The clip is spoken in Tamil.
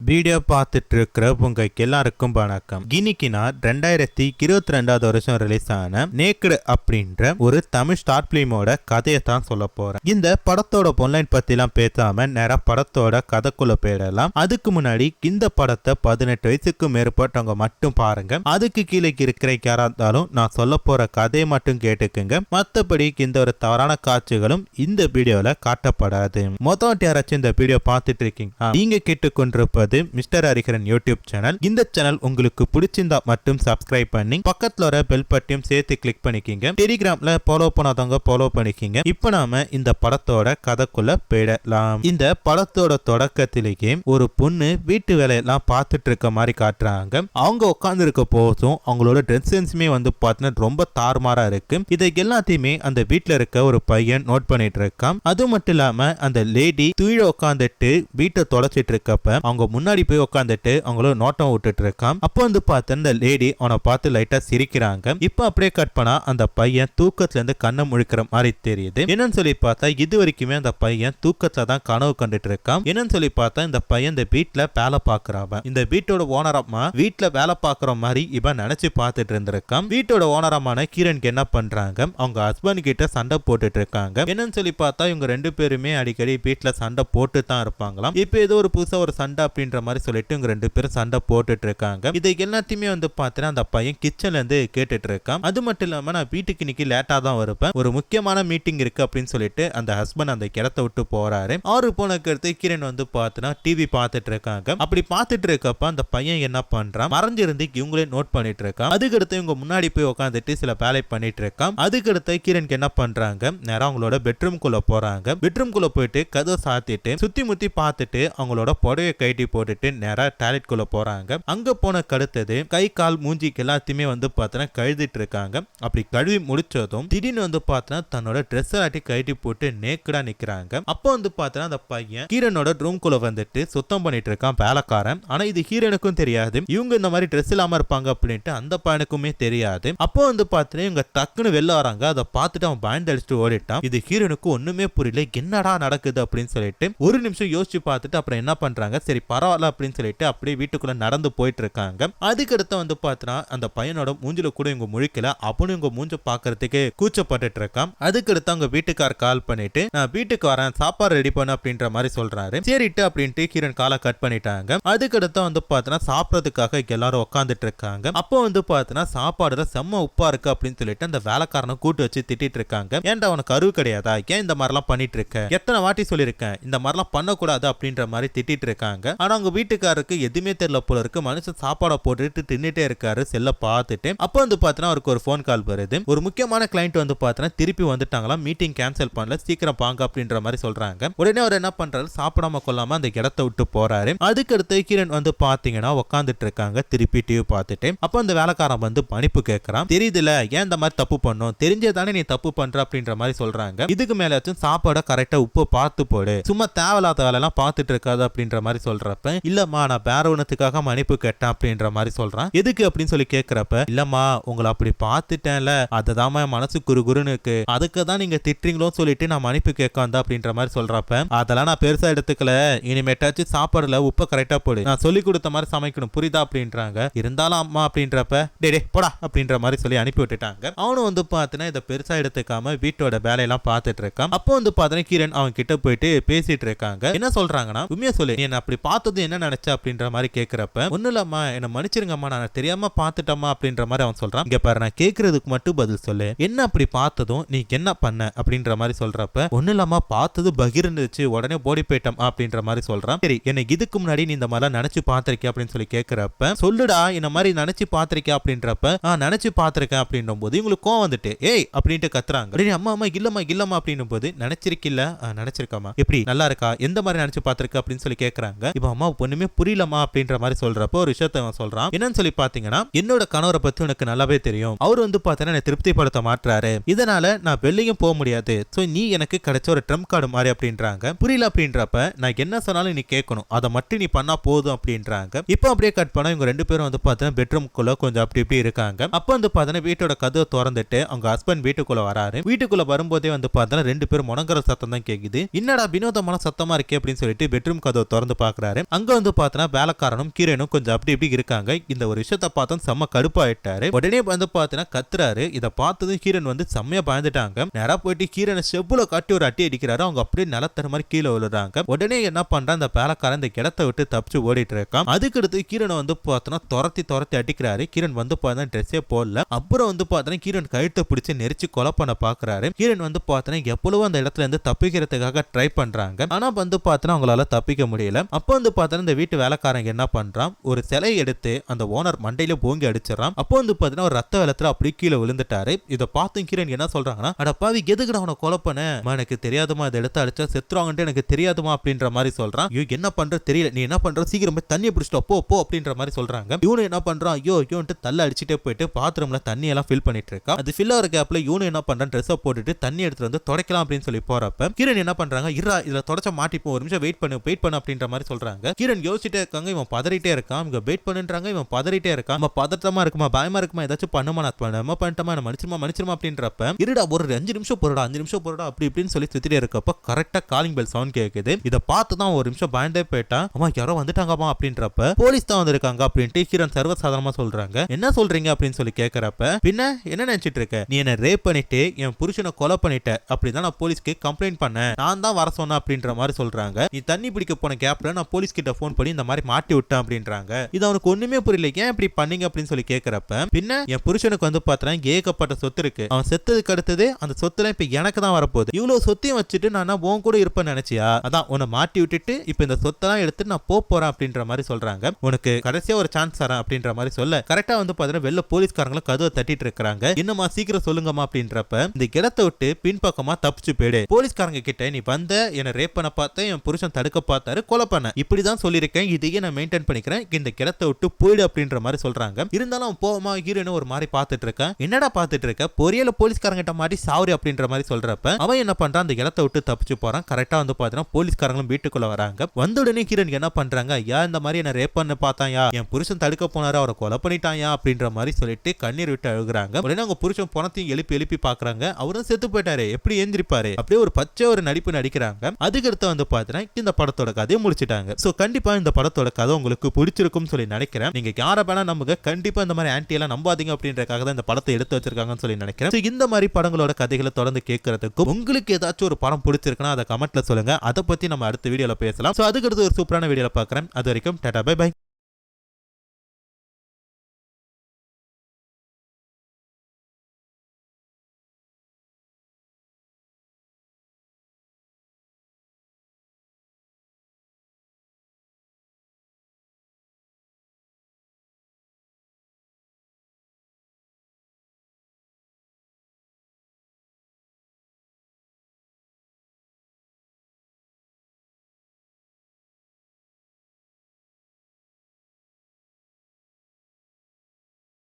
வீடியோ பார்த்துட்டு இருக்கிற உங்க எல்லாருக்கும் வணக்கம். இன்னைக்கு நான் 2022 வருஷம் ரிலீஸ் ஆன நேக்கடு அப்படின்ற ஒரு தமிழ் ஷார்ட் பிலிமோட கதையை தான் சொல்ல போறேன். இந்த படத்தோட பொன்லைன் பத்தி எல்லாம் பேசாம நேரா படத்தோட கதைக்குள்ள போயிடலாம். அதுக்கு முன்னாடி இந்த படத்தை 18 வயசுக்கு மேற்பட்டவங்க மட்டும் பாருங்க. அதுக்கு கீழே இருக்கிற யாரா இருந்தாலும் நான் சொல்ல போற கதையை மட்டும் கேட்டுக்குங்க. மற்றபடி இந்த ஒரு தவறான காட்சிகளும் இந்த வீடியோல காட்டப்படாது. மொத்தம் யாராச்சும் இந்த வீடியோ பார்த்துட்டு இருக்கீங்க, நீங்க கேட்டுக்கொண்டிருப்பது மிஸ்டர் ஹரிஹரன் யூடியூப் சேனல். இந்த சேனல் உங்களுக்கு பிடிச்சிருந்தா மட்டும் சப்ஸ்கிரைப் பண்ணி பக்கத்துல வர பெல் பட்டியும் சேர்த்து கிளிக் பண்ணிக்கிங்க. டெலிகிராம்ல ஃபாலோ பண்ணாதவங்க ஃபாலோ பண்ணிக்கிங்க. இப்ப நாம இந்த படத்தோட கதைக்குள்ள போயிடலாம். இந்த படத்தோட தொடக்கத்திலேயே ஒரு பொண்ணு வீட்டு வேலையெல்லாம் பார்த்துட்டு இருக்க மாதிரி காட்டுறாங்க. அவங்க உட்கார்ந்து இருக்க போதும் அவங்களோட ட்ரெஸ் சென்ஸுமே பார்த்தீங்கன்னா ரொம்ப தாறுமாறா இருக்கு. இதை எல்லாத்தையுமே அந்த வீட்டுல இருக்க ஒரு பையன் நோட் பண்ணிட்டு இருக்கான். அது மட்டும் இல்லாம அந்த லேடி கீழே உட்காந்துட்டு வீட்டை தொலைச்சிட்டு இருக்கப்ப அவங்க முன்னாடி போய் உட்காந்துட்டு அவங்கள நோட்டம் விட்டுட்டு இருக்கான். அப்போ பார்த்த அந்த லேடி அவனை பார்த்து லைட்டா சிரிக்கிறாங்க. இப்ப அப்படியே கட் பண்ணா அந்த பையன் தூக்கத்துல இருந்து கண்ணை முழிக்கிற மாதிரி தெரியுது. என்னன்னு சொல்லி பார்த்தா இது வரைக்குமே அந்த பையன் தூக்கத்துல தான் கனவு கண்டுட்டு இருக்கான். என்னன்னு சொல்லி பார்த்தா இந்த பையன் இந்த வீட்டுல வேலை பாக்குறான். இந்த வீட்டோட ஓனரம்மா வீட்டுல வேலை பாக்குற மாதிரி இவன் நினைச்சு பார்த்துட்டு இருந்திருக்கான். வீட்டோட ஓனரமான கிரண்க்கு என்ன பண்றாங்க, அவங்க ஹஸ்பண்ட் கிட்ட சண்டை போட்டுட்டு இருக்காங்க. என்னன்னு சொல்லி பார்த்தா இவங்க ரெண்டு பேருமே அடிக்கடி வீட்டுல சண்டை போட்டு தான் இருப்பாங்களாம். இப்ப ஏதோ ஒரு புதுசா ஒரு சண்டை அப்படின்ற மாதிரி சொல்லிட்டு இவங்க ரெண்டு பேரும் சண்டை போட்டுட்டு இருக்காங்க. இதை எல்லாத்தையுமே பார்த்தீங்கன்னா அந்த பையன் கிச்சன்ல இருந்து கேட்டுட்டு இருக்கான். அது மட்டும் இல்லாம நான் வீட்டுக்கு இன்னைக்கு லேட்டா தான் வருவேன், ஒரு முக்கியமான மீட்டிங் இருக்கு அப்படின்னு சொல்லிட்டு அந்த ஹஸ்பண்ட் அந்த இடத்தை விட்டு போறாரு. ஆறு போனக்கு அடுத்து கிரண் பார்த்தீங்கன்னா டிவி பார்த்துட்டு இருக்காங்க. அப்படி பார்த்துட்டு இருக்கப்ப அந்த பையன் என்ன பண்றான், மறைஞ்சிருந்து இவங்களே நோட் பண்ணிட்டு இருக்கான். அதுக்கடுத்து இவங்க முன்னாடி போய் உட்காந்துட்டு சில வேலை பண்ணிட்டு இருக்கான். அதுக்கடுத்து கிரண்க்கு என்ன பண்றாங்க, நேரம் அவங்களோட பெட்ரூம் குள்ள போறாங்க. பெட்ரூம் குள்ள போயிட்டு கதவை சாத்திட்டு சுத்தி முத்தி பார்த்துட்டு அவங்களோட புடவையை கைட்டி போட்டுட்டு நேரா டாய்லெட் குள்ள போறாங்க. அங்க போன கடுத்தது கை கால் மூஞ்சிக்கு எல்லாத்தையுமே பார்த்தீங்கன்னா கழுதிட்டு இருக்காங்க. அப்படி கழுவி முடிச்சதும் திடீர்னு பார்த்தீங்கன்னா தன்னோட ட்ரெஸ் ஆட்டி கைட்டி போட்டு நேக்கடா நிக்கிறாங்க. அப்போ பார்த்தீங்கன்னா அந்த பையன் ஹீரோனோட ரூம் குள்ள வந்துட்டு சுத்தம் பண்ணிட்டு இருக்கான் வேலைக்காரன். ஆனா இது ஹீரோனுக்கும் தெரியாது, இவங்க இந்த மாதிரி ட்ரெஸ் இல்லாம இருப்பாங்க அப்படின்ட்டு அந்த பையனுக்குமே தெரியாது. அப்போ பார்த்தீங்கன்னா இவங்க டக்குன்னு வெளில வராங்க. அதை பார்த்துட்டு அவன் பயந்து அடிச்சுட்டு ஓடிட்டான். இது ஹீரோனுக்கு ஒண்ணுமே புரியல, என்னடா நடக்குது அப்படின்னு சொல்லிட்டு ஒரு நிமிஷம் யோசிச்சு பார்த்துட்டு அப்புறம் என்ன பண்றாங்க, சரி பரவாயில்ல அப்படின்னு சொல்லிட்டு அப்படியே வீட்டுக்குள்ள நடந்து போயிட்டு இருக்காங்க. அதுக்கடுத்து பார்த்தா அந்த பையனோட மூஞ்சில கூட இவங்க முழிக்கல. அப்பனும் இவங்க மூஞ்ச பாக்குறதுக்கு கூச்சப்பட்டுட்டு இருக்கான். அதுக்கடுத்து அவங்க வீட்டுக்கார் கால் பண்ணிட்டு நான் வீட்டுக்கு வரேன், சாப்பாடு ரெடி பண்ண அப்படின்ற மாதிரி சொல்றாரு. சரிட்டு அப்படின்ட்டு கிரண் காலை கட் பண்ணிட்டாங்க. அதுக்கடுத்து பார்த்தா சாப்பிடறதுக்காக எல்லாரும் உட்காந்துட்டு இருக்காங்க. அப்போ பார்த்தா சாப்பாடுல செம்ம உப்பா இருக்கு அப்படின்னு சொல்லிட்டு அந்த வேலைக்காரனை கூட்டு வச்சு திட்டிட்டு இருக்காங்க. ஏன்டா அவனுக்கு அறிவு கிடையாதா, ஏன் இந்த மாதிரிலாம் பண்ணிட்டு இருக்க, எத்தனை வாட்டி சொல்லியிருக்கேன் இந்த மாதிரிலாம் பண்ணக்கூடாது அப்படின்ற மாதிரி திட்டிட்டு இருக்காங்க. ஆனா அவங்க வீட்டுக்காரருக்கு எதுவுமே தெரியல போல இருக்கு. மனுஷன் சாப்பாடை போட்டுட்டு தின்னுட்டே இருக்காரு செல்ல பார்த்துட்டு. அப்போ பார்த்தீங்கன்னா அவருக்கு ஒரு போன் கால் வருது. ஒரு முக்கியமான கிளைண்ட் பார்த்தீங்கன்னா திருப்பி வந்துட்டாங்களாம், மீட்டிங் கேன்சல் பண்ணல, சீக்கிரம் பாங்க அப்படின்ற மாதிரி சொல்றாங்க. உடனே அவர் என்ன பண்றாரு, சாப்பிடாம கொள்ளாம அந்த இடத்தை விட்டு போறாரு. அதுக்கடுத்து கிரண் பாத்தீங்கன்னா உட்காந்துட்டு இருக்காங்க திருப்பி டிவி பார்த்துட்டு. அப்போ அந்த வேலைக்காரன் மன்னிப்பு கேட்கறான். தெரியுதுல ஏன் இந்த மாதிரி தப்பு பண்ணும், தெரிஞ்சதானே நீ தப்பு பண்ற அப்படின்ற மாதிரி சொல்றாங்க. இதுக்கு மேலாச்சும் சாப்பாட கரெக்டா உப்பு பார்த்து போடு, சும்மா தேவையில்லாத வேலை எல்லாம் பார்த்துட்டு இருக்காது அப்படின்ற மாதிரி சொல்றப்ப இல்லம்மா நான் வேற ஒண்ணுத்துக்காக மன்னிப்பு கேட்டேன் அப்படின்ற மாதிரி சொல்றான். எதுக்கு அப்படின்னு சொல்லி கேட்கிறப்ப இல்லம்மா உங்களை அப்படி பார்த்துட்டேன்ல, அதுதான் மனசு குறுகுறுன்னு இருக்கு, அதுக்கு தான் நீங்க திட்டுறீங்களோ சொல்லிட்டு நான் மன்னிப்பு கேட்க வந்தேன் அப்படின்ற மாதிரி சொல்றப்ப அதெல்லாம் நான் பெருசா எடுத்துக்கல, இனிமேட்டாச்சும் சாப்பாடுல உப்பை கரெக்டா போடு, நான் சொல்லி கொடுத்த மாதிரி சமைக்கணும் புரியுதா அப்படின்றாங்க. இருந்தாலும் அம்மா அப்படின்றப்ப டே போடா அப்படின்ற மாதிரி சொல்லி அனுப்பி விட்டுட்டாங்க. அவனும் பார்த்தீங்கன்னா இதை பெருசா எடுத்துக்காம வீட்டோட வேலையெல்லாம் பார்த்துட்டு இருக்கான். அப்போ பார்த்தீங்கன்னா கிரண் அவன் கிட்ட போயிட்டு பேசிட்டு இருக்காங்க. என்ன சொல்றாங்கன்னா உண்மையா சொல்லு, நீ அப்படி பார்த்தது என்ன நினைச்ச அப்படின்ற மாதிரி கேட்கிறப்ப ஒண்ணு இல்லம்மா என்ன மன்னிச்சிருங்கம்மா நான் தெரியாம பார்த்துட்டம்மா அப்படின்ற மாதிரி அவன் சொல்றான். இங்க பாரு நான் கேட்கறதுக்கு மட்டும் பதில் சொல்லு, என்ன அப்படி பார்த்ததும் நீ என்ன பண்ண அப்படின்ற மாதிரி சொல்றப்ப ஒண்ணு இல்லாம பார்த்தது பகிர் இருந்துச்சு உடனே ஓடி போயிட்டோம் அப்படின்ற மாதிரி சொல்றான். சரி என்னை இதுக்கு முன்னாடி நீ இந்த மாதிரி நினைச்சு பார்த்திருக்கிய அப்படின்னு சொல்லி கேட்கிறப்ப சொல்லுடா இந்த மாதிரி நினைச்சு பார்த்திருக்கிய அப்படின்றப்ப நினைச்சு பார்த்திருக்கேன் அப்படின்னும் போது இவங்களுக்கு கோவம் வந்துட்டு ஏய் அப்படின்ட்டு கத்துறாங்க. அம்மா அம்மா இல்லம்மா இல்லம்மா அப்படின்னும் போது நினைச்சிருக்கில்ல, நினைச்சிருக்காமா எப்படி நல்லா இருக்கா, எந்த மாதிரி நினைச்சு பார்த்திருக்க அப்படின்னு சொல்லி கேட்கறாங்க. இப்ப அம்மா பொண்ணுமே புரியலமா அப்படின்ற மாதிரி சொல்றப்போ ஒரு விஷயத்த அவன் சொல்றான். என்னன்னு சொல்லி பாத்தீங்கன்னா என்னோட கணவரை பத்தி உனக்கு நல்லாவே தெரியும், அவர் பாத்தீங்கன்னா திருப்திப்படுத்த மாட்டாரு, இதனால நான் வெளியும் போக முடியாது, சோ நீ எனக்கு கிடைச்ச ஒரு ட்ரம்ப் கார்டு மாதிரி அப்படின்றாங்க. புரியல அப்படின்றப்ப நான் என்ன சொன்னாலும் நீ கேட்கணும், அதை மட்டும் நீ பண்ணா போதும் அப்படின்றாங்க. இப்போ அப்படியே கட் பண்ண இவங்க ரெண்டு பேரும் பாத்தீங்கன்னா பெட்ரூம்குள்ள கொஞ்சம் அப்படி இப்படி இருக்காங்க. அப்ப பாத்தீங்கன்னா வீட்டோட கதவை திறந்துட்டு அவங்க ஹஸ்பண்ட் வீட்டுக்குள்ள வராரு. வீட்டுக்குள்ள வரும்போதே பாத்தீங்கன்னா ரெண்டு பேரும் முனங்கர சத்தம் தான் கேக்குது. என்னடா வினோதமான சத்தமா இருக்கே அப்படின்னு சொல்லிட்டு பெட்ரூம் கதவை திறந்து பாக்குறாரு. அங்க வந்து பார்த்தனா வேலைக்காரனும் கீரனும் கொஞ்சம் அப்படி இப்படி இருக்காங்க. இந்த ஒரு விஷயத்த பார்த்தோம் செம்ம கடுப்பாயிட்டாரு. உடனே வந்து பார்த்தனா கத்துறாரு. இதை பார்த்ததும் கீரன் வந்து செம்மையா பயந்துட்டாங்க. நேரா போயிட்டு கீரனை செப்புல காட்டி ஒரு அட்டி அடிக்கிறாரு. அவங்க அப்படியே நிலத்தர மாதிரி கீழே விழுறாங்க. உடனே என்ன பண்றான் அந்த வேலைக்காரன் இந்த இடத்தை விட்டு தப்பிச்சு ஓடிட்டு இருக்கான். அதுக்கடுத்து கீரனை வந்து பார்த்தோன்னா துரத்தி அடிக்கிறாரு. கீரன் வந்து பார்த்தா ட்ரெஸ்ஸே போடல. அப்புறம் வந்து பார்த்தோன்னா கீரன் கழுத்தை பிடிச்சி நெரிச்சு கொலை பண்ண பாக்குறாரு. கீரன் வந்து பார்த்தோன்னா எவ்வளவு அந்த இடத்துல இருந்து தப்பிக்கிறதுக்காக ட்ரை பண்றாங்க. ஆனா வந்து பார்த்தோன்னா அவங்களால தப்பிக்க முடியல. அப்போ வந்து பார்த்தோன்னா இந்த வீட்டு வேலைக்காரங்க என்ன பண்றான், ஒரு சிலை எடுத்து அந்த ஓனர் மண்டையில போங்கி அடிச்சிடறான். அப்போ வந்து பார்த்தோன்னா ஒரு ரத்த வெள்ளத்துல அப்படியே கீழே விழுந்துட்டாரு. இதை பார்த்து கீரன் என்ன சொல்றாங்கன்னா, அட பாவி எதுக்குடா அவனை கொலை பண்ண, எனக்கு தெரியாதுமா, இதை எடுத்து அடிச்சா செத்துருவாங்கன்ட்டு எனக்கு தெரியாதுமா அப்படின்ற மாதிரி சொல்றான். ஐயோ என்ன பண்ற தெரியல, நீ என்ன பண்ற சீக்கிரம் போய் தண்ணியை பிடிச்சிட்டு போ அப்படின்ற மாதிரி சொல்றாங்க. இவனு என்ன பண்றான், ஐயோ தள்ள அடிச்சுட்டே போயிட்டு பாத்ரூம்ல தண்ணி எல்லாம் ஃபில் பண்ணிட்டு இருக்கா. அது ஃபில் ஆகிற கேப்ல இவனு என்ன பண்றான், ட்ரெஸ்ஸை போட்டுட்டு தண்ணி எடுத்து வந்து துடைக்கலாம் அப்படின்னு சொல்லி போறப்ப கிரண் என்ன பண்றாங்க, இருடா இதுல தொடச்ச மாட்டிப்போம், ஒரு நிமிஷம் வெயிட் பண்ணு அப்படின்ற மாதிரி சொல்றாங்க. கிரண் யோசிச்சுட்டே இருக்காங்க, இவன் பதறிட்டே இருக்கான். இவங்க வெயிட் பண்ணுன்றாங்க, இவன் பதறிட்டே இருக்கான். நம்ம பதட்டமா இருக்குமா, பயமா இருக்குமா, ஏதாச்சும் பண்ணுமா, நான் பண்ணிட்டோமா, மன்னிச்சிருமா அப்படின்றப்ப இருடா ஒரு 5 நிமிஷம் போறடா அப்படி இப்படின்னு சொல்லி சுத்திட்டே இருக்கப்ப கரெக்டா காலிங் பெல் சவுண்ட் கேக்குது. இதை பார்த்து தான் ஒரு நிமிஷம் பயந்தே போயிட்டான். அம்மா யாரோ வந்துட்டாங்கம்மா அப்படின்றப்ப போலீஸ் தான் வந்திருக்காங்க அப்படின்னு கிரண் சர்வசாதாரணமா சொல்றாங்க. என்ன சொல்றீங்க அப்படின்னு சொல்லி கேட்கறப்ப, பின்ன என்ன நினைச்சிட்டு இருக்க, நீ என்ன ரேப் பண்ணிட்டு என் புருஷனை கொலை பண்ணிட்ட அப்படிதான் நான் போலீஸ்க்கு கம்ப்ளைண்ட் பண்ணேன், நான் தான் வர சொன்னேன் அப்படின்ற மாதிரி சொல்றாங்க. நீ தண்ணி பிடிக்க போன கேப்ல நான் போலீஸ் கிட்ட போன் பண்ணி இந்த மாதிரி மாட்டி விட்டேன் அப்படின்றாங்க. இது அவனுக்கு ஒண்ணுமே புரியல, ஏன் இப்படி பண்ணீங்க அப்படின்னு சொல்லி கேட்கறப்ப, பின்ன என் புருஷனுக்கு வந்து பார்த்தா ஏகப்பட்ட சொத்து இருக்கு, அவன் செத்ததுக்கு அடுத்தது அந்த சொத்துல இப்ப எனக்கு தான் வரப்போகுது, இவ்வளவு சொத்தையும் வச்சுட்டு நான் உன் கூட இருப்பேன்னு நினைச்சியா, அதான் உன்னை மாட்டி விட்டுட்டு இப்ப இந்த சொத்தெல்லாம் எடுத்து நான் போறேன் அப்படின்ற மாதிரி சொல்றாங்க. உனக்கு கடைசியா ஒரு சான்ஸ் தரேன் அப்படின்ற மாதிரி சொல்ல கரெக்டா வந்து பாத்தீங்கன்னா வெளில போலீஸ்காரங்களும் கதவை தட்டிட்டு இருக்காங்க. இன்னுமா சீக்கிரம் சொல்லுங்கம்மா அப்படின்றப்ப இந்த இடத்தை விட்டு பின்பக்கமா தப்பிச்சு போயிடு, போலீஸ்காரங்க கிட்ட நீ வந்த என்ன ரேப் பண்ண பார்த்த, என் புருஷன் தடுக்க பார்த்தாரு, கொலை பண்ண, இப்படிதான் சொல்லியிருக்கேன், இதையே நான் மெயின்டைன் பண்ணிக்கிறேன், இந்த இடத்தை விட்டு போயிடு அப்படின்ற மாதிரி சொல்றாங்க. இருந்தாலும் போமா ஹீரோன்னு ஒரு மாதிரி பார்த்துட்டு இருக்கேன். என்னடா பார்த்துட்டு இருக்க, பொரியல போலீஸ்காரங்கிட்ட மாதிரி சாவரி அப்படின்ற மாதிரி சொல்றப்ப அவன் என்ன பண்றான், அந்த இடத்தை விட்டு தப்பிச்சு போறான். கரெக்டா வந்து பாத்தீங்கன்னா போலீஸ்காரங்களும் வீட்டுக்குள்ள வராங்க. வந்த உடனே கிரண் என்ன பண்றாங்க, ஐயா இந்த மாதிரி என்ன ரேப் பண்ண பார்த்தாயா, என் புருஷன் தடுக்க போனாரு, அவரை கொலை பண்ணிட்டாயா அப்படின்ற மாதிரி சொல்லிட்டு கண்ணீர் விட்டு அழுகுறாங்க. உடனே அவங்க புருஷன் பணத்தையும் எழுப்பி பாக்குறாங்க. அவரும் செத்து போயிட்டாரு, எப்படி ஏந்திரிப்பாரு, அப்படியே ஒரு பச்சை ஒரு நடிப்பு நடிக்கிறாங்க. அதுக்கடுத்து வந்து பாத்தீங்கன்னா இந்த படத்தோட கதையை முடிச்சிட்டாங்க. சோ கண்டிப்பா இந்த படத்தோட கதை உங்களுக்கு பிடிச்சிருக்கும் சொல்லி நினைக்கிறேன். நீங்க யாரை வேணா நம்புங்க, கண்டிப்பா இந்த மாதிரி ஆன்டி எல்லாம் நம்பாதீங்க அப்படின்றதுக்காக தான் இந்த படத்தை எடுத்து வச்சிருக்காங்கன்னு சொல்லி நினைக்கிறேன். இந்த மாதிரி படங்களோட கதைகளை தொடர்ந்து கேட்கறதுக்கும் உங்களுக்கு ஏதாச்சும் ஒரு படம் பிடிச்சிருக்குன்னா அதை கமெண்ட்ல சொல்லுங்க, அதை பத்தி நம்ம அடுத்த வீடியோல பேசலாம். சோ அதுக்கு ஒரு சூப்பரான வீடியோல பார்க்கறேன். அது வரைக்கும் டாடா பை பை.